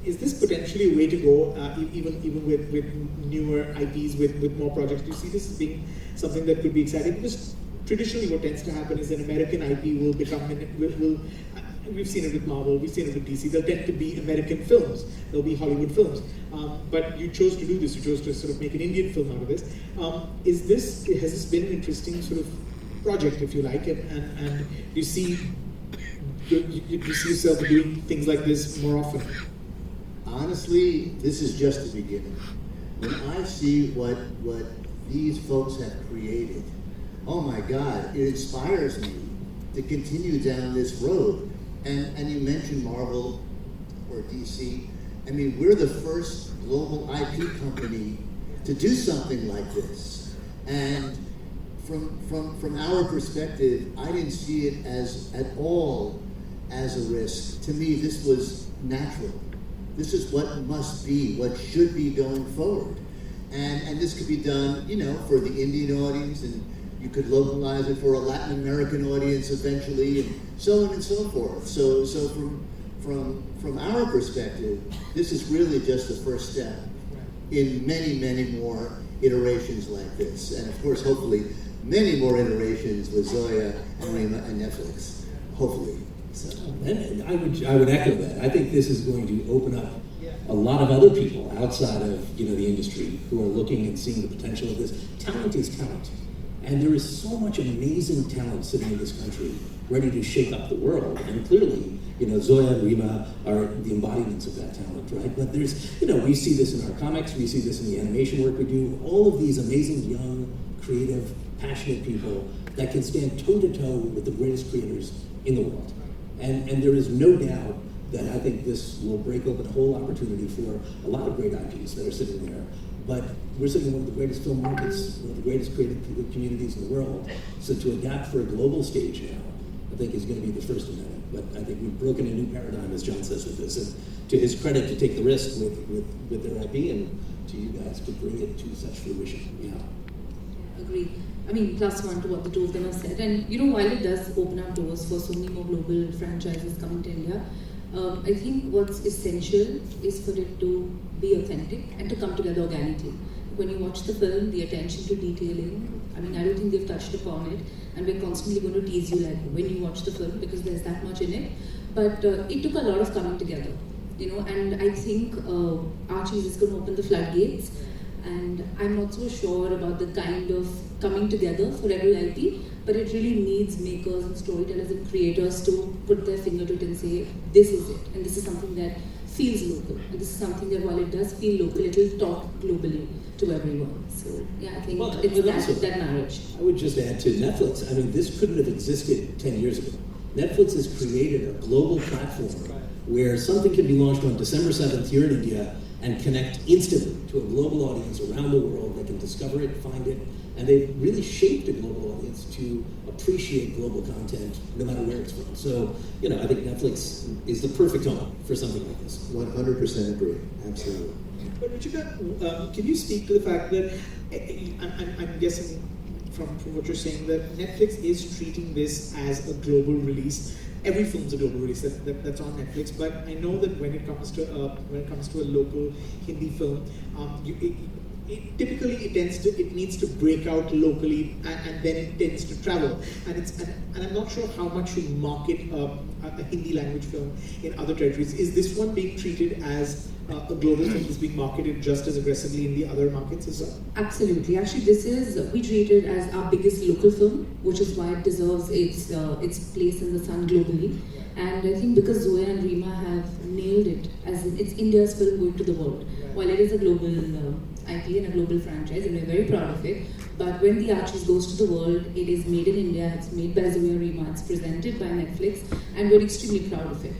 is this potentially a way to go, even with newer IPs, with more projects? Do you see this as being something that could be exciting? Because traditionally what tends to happen is an American IP will become, we've seen it with Marvel, we've seen it with DC, they'll tend to be American films, they'll be Hollywood films. But you chose to do this, you chose to sort of make an Indian film out of this. Has this been an interesting sort of project, if you like, and you see yourself doing things like this more often? Honestly, this is just the beginning. When I see what these folks have created, oh my God, it inspires me to continue down this road. And you mentioned Marvel or DC. I mean, we're the first global IP company to do something like this. And from our perspective, I didn't see it at all as a risk. To me, this was natural. This is what must be, what should be going forward. And this could be done, for the Indian audience, and you could localize it for a Latin American audience eventually, and so on and so forth. So from our perspective, this is really just the first step in many, many more iterations like this. And of course, hopefully, many more iterations with Zoya and Rima and Netflix. Hopefully. So. And I would echo that. I think this is going to open up a lot of other people outside of the industry who are looking and seeing the potential of this. Talent is talent. And there is so much amazing talent sitting in this country ready to shake up the world. And clearly, Zoya and Rima are the embodiments of that talent, right? But there's, we see this in our comics, we see this in the animation work we do, all of these amazing, young, creative, passionate people that can stand toe-to-toe with the greatest creators in the world. And there is no doubt that I think this will break open a whole opportunity for a lot of great IPs that are sitting there. But we're sitting in one of the greatest film markets, one of the greatest creative communities in the world. So to adapt for a global stage now, I think is going to be the first amendment. But I think we've broken a new paradigm, as John says, with this. And to his credit, to take the risk with their IP, and to you guys to bring it to such fruition. Agreed. I mean, plus one to what the two of them have said. And while it does open up doors for so many more global franchises coming to India, I think what's essential is for it to be authentic and to come together organically. When you watch the film, the attention to detailing, I don't think they've touched upon it, and we're constantly going to tease you when you watch the film, because there's that much in it. But it took a lot of coming together, and I think Archies is going to open the floodgates, and I'm not so sure about the kind of coming together for every IP, but it really needs makers and storytellers and creators to put their finger to it and say, this is it, and this is something that feels local, and this is something that while it does feel local, it will talk globally to everyone. So I think it's that marriage. I would just add to Netflix, this couldn't have existed 10 years ago. Netflix has created a global platform where something can be launched on December 7th here in India and connect instantly to a global audience around the world that can discover it, find it, and they've really shaped a global audience to appreciate global content no matter where it's from. So, I think Netflix is the perfect home for something like this. 100% agree, absolutely. But Ruchika, can you speak to the fact that, I'm guessing from what you're saying, that Netflix is treating this as a global release. Every film's a global release that's on Netflix, but I know that when it comes to a local Hindi film, typically it needs to break out locally, and then it tends to travel. And I'm not sure how much you market a Hindi language film in other territories. Is this one being treated as a global film that's being marketed just as aggressively in the other markets as well? Absolutely. Actually, we treat it as our biggest local film, which is why it deserves its place in the sun globally. And I think because Zoya and Rima have nailed it, as it's India's film going to the world. While it is a global IP and a global franchise, and we're very proud of it, but when the Archies goes to the world, it is made in India, it's made by Zoya Rima, it's presented by Netflix, and we're extremely proud of it.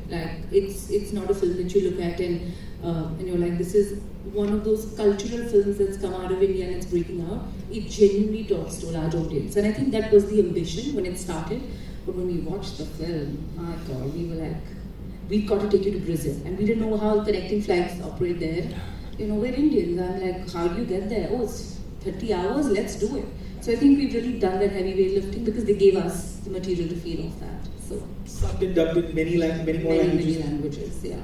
It's not a film that you look at and you're like, this is one of those cultural films that's come out of India and it's breaking out. It genuinely talks to a large audience, and I think that was the ambition when it started. But when we watched the film, my God, we were like, we've got to take you to Brazil, and we didn't know how connecting flights operate there. We're Indians. I'm like, how do you get there? Oh, it's 30 hours, let's do it. So I think we've really done that heavy weightlifting because they gave us the material to feed off that. So subbed and dubbed in many more languages. Many languages, yeah.